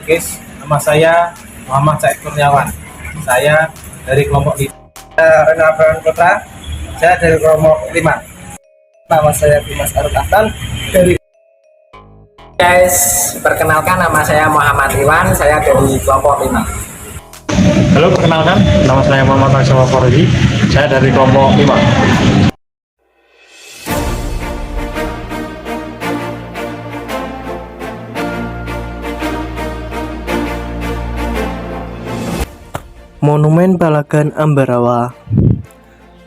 Guys, nama saya Muhammad Said Kurniawan. Saya dari kelompok 5. Rena Abraham Putra. Saya dari kelompok 5. Nama saya Dimas Arul Ahsan dari. Guys, perkenalkan nama saya Muhammad Iwan, saya dari kelompok 5. Halo, perkenalkan nama saya Muhammad Aksama Faridi, saya dari kelompok 5. Monumen Palagan Ambarawa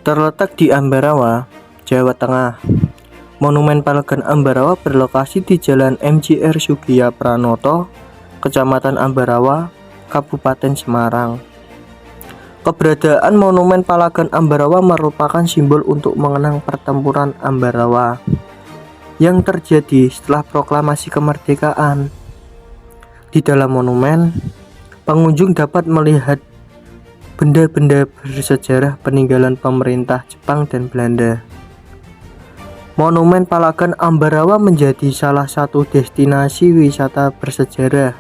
terletak di Ambarawa, Jawa Tengah. Monumen Palagan Ambarawa berlokasi di Jalan MJR Sugiya Pranoto, Kecamatan Ambarawa, Kabupaten Semarang. Keberadaan Monumen Palagan Ambarawa merupakan simbol untuk mengenang pertempuran Ambarawa yang terjadi setelah proklamasi kemerdekaan. Di dalam monumen, pengunjung dapat melihat benda-benda bersejarah peninggalan pemerintah Jepang dan Belanda. Monumen Palagan Ambarawa menjadi salah satu destinasi wisata bersejarah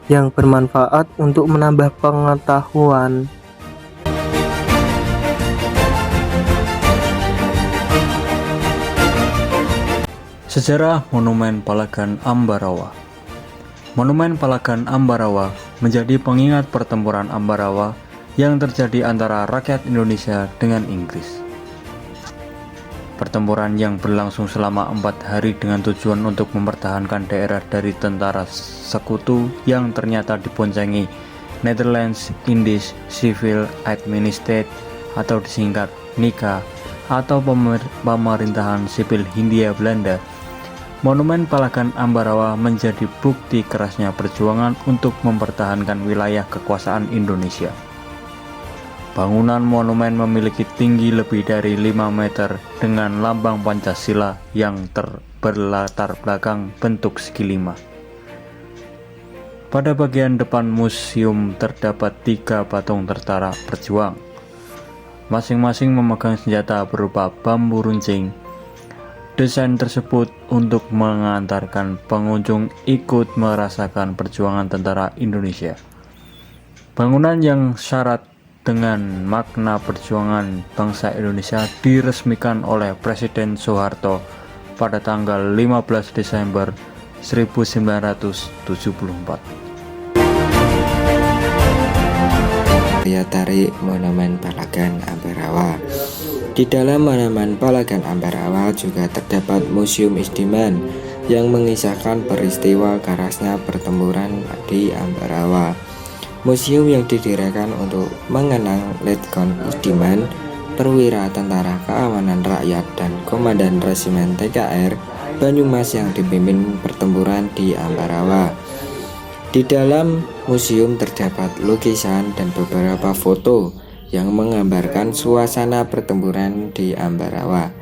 yang bermanfaat untuk menambah pengetahuan. Sejarah Monumen Palagan Ambarawa. Monumen Palagan Ambarawa menjadi pengingat pertempuran Ambarawa yang terjadi antara rakyat Indonesia dengan Inggris. Pertempuran yang berlangsung selama 4 hari dengan tujuan untuk mempertahankan daerah dari tentara sekutu yang ternyata diboncengi Netherlands Indies Civil Administratie atau disingkat NICA atau pemerintahan sipil Hindia Belanda. Monumen Palagan Ambarawa menjadi bukti kerasnya perjuangan untuk mempertahankan wilayah kekuasaan Indonesia. Bangunan monumen memiliki tinggi lebih dari 5 meter dengan lambang Pancasila yang berlatar belakang bentuk segi 5. Pada bagian depan museum terdapat 3 patung tentara berjuang. Masing-masing memegang senjata berupa bambu runcing. Desain tersebut untuk mengantarkan pengunjung ikut merasakan perjuangan tentara Indonesia. Bangunan yang syarat dengan makna perjuangan bangsa Indonesia diresmikan oleh Presiden Soeharto pada tanggal 15 Desember 1974. Daya tarik Monumen Palagan Ambarawa. Di dalam Monumen Palagan Ambarawa juga terdapat Museum Isdiman yang mengisahkan peristiwa kerasnya pertempuran di Ambarawa. Museum yang didirikan untuk mengenang Letkon Isdiman, perwira tentara keamanan rakyat dan komandan resimen TKR Banyumas yang dipimpin pertempuran di Ambarawa. Di dalam museum terdapat lukisan dan beberapa foto yang menggambarkan suasana pertempuran di Ambarawa,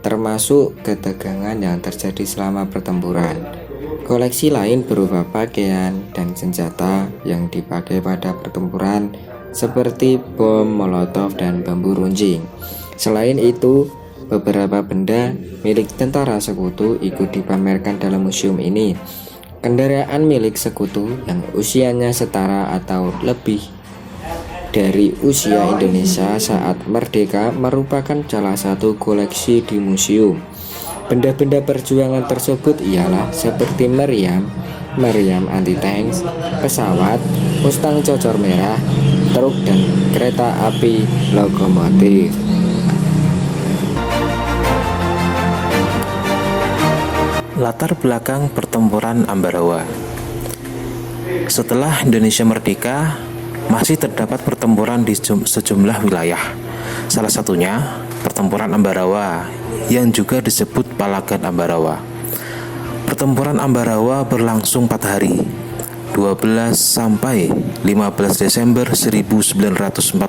termasuk ketegangan yang terjadi selama pertempuran. Koleksi lain berupa pakaian dan senjata yang dipakai pada pertempuran seperti bom molotov dan bambu runcing. Selain itu, beberapa benda milik tentara sekutu ikut dipamerkan dalam museum ini. Kendaraan milik sekutu yang usianya setara atau lebih dari usia Indonesia saat merdeka merupakan salah satu koleksi di museum. Benda-benda perjuangan tersebut ialah seperti meriam anti-tanks, pesawat, Mustang cocor merah, truk dan kereta api lokomotif. Latar belakang pertempuran Ambarawa. Setelah Indonesia merdeka, masih terdapat pertempuran di sejumlah wilayah. Salah satunya pertempuran Ambarawa yang juga disebut Palagan Ambarawa. Pertempuran Ambarawa berlangsung 4 hari, 12 sampai 15 Desember 1945.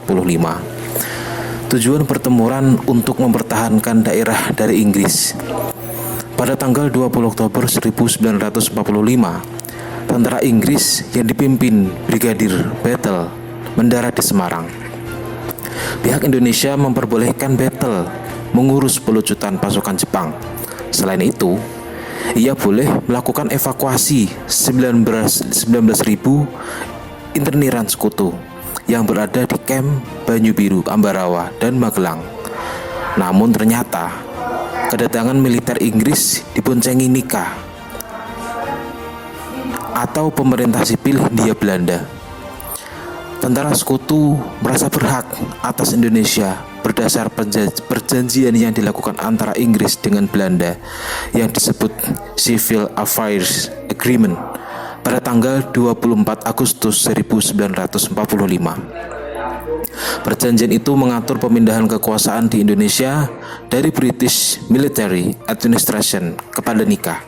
Tujuan pertempuran untuk mempertahankan daerah dari Inggris. Pada tanggal 20 Oktober 1945, tentara Inggris yang dipimpin Brigadir Battle mendarat di Semarang. Pihak Indonesia memperbolehkan Battle mengurus pelucutan pasukan Jepang. Selain itu, ia boleh melakukan evakuasi 19.000 interniran sekutu yang berada di kamp Banyu Biru, Ambarawa, dan Magelang. Namun ternyata kedatangan militer Inggris diboncengi Nika atau pemerintah sipil Hindia Belanda. Tentara sekutu merasa berhak atas Indonesia berdasar perjanjian yang dilakukan antara Inggris dengan Belanda yang disebut Civil Affairs Agreement pada tanggal 24 Agustus 1945. Perjanjian itu mengatur pemindahan kekuasaan di Indonesia dari British Military Administration kepada Nika.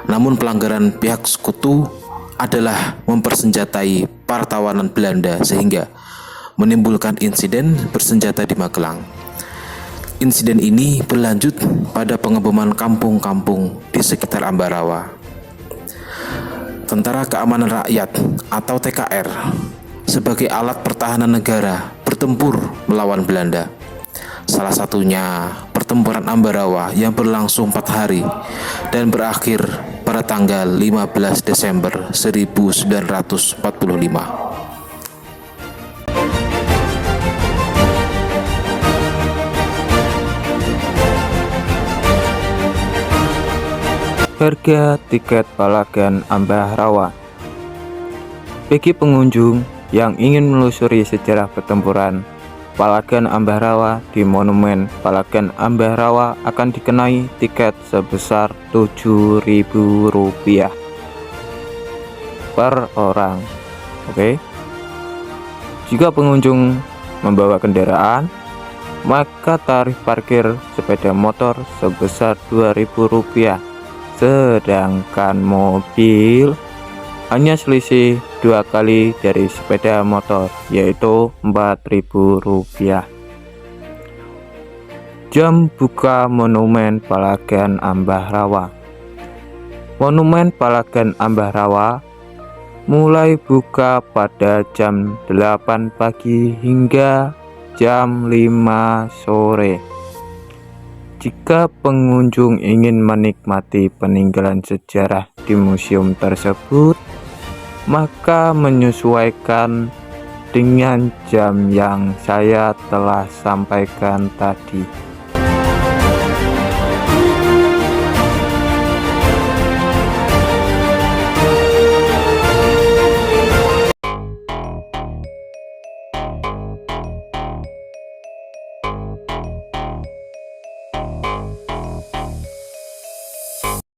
Namun pelanggaran pihak sekutu adalah mempersenjatai partawanan Belanda sehingga menimbulkan insiden bersenjata di Magelang. Insiden ini berlanjut pada pengeboman kampung-kampung di sekitar Ambarawa. Tentara Keamanan Rakyat atau TKR sebagai alat pertahanan negara bertempur melawan Belanda. Salah satunya pertempuran Ambarawa yang berlangsung 4 hari dan berakhir pada tanggal 15 Desember 1945. Harga tiket Palagan Ambarawa. Bagi pengunjung yang ingin menelusuri sejarah pertempuran Palagan Ambarawa di Monumen Palagan Ambarawa akan dikenai tiket sebesar Rp7.000 per orang. Oke. Jika pengunjung membawa kendaraan, maka tarif parkir sepeda motor sebesar Rp2.000. Sedangkan mobil hanya selisih 2 kali dari sepeda motor, yaitu Rp4.000. Jam buka Monumen Palagan Ambarawa. Monumen Palagan Ambarawa mulai buka pada jam 8 pagi hingga jam 5 sore. Jika pengunjung ingin menikmati peninggalan sejarah di museum tersebut, maka menyesuaikan dengan jam yang saya telah sampaikan tadi.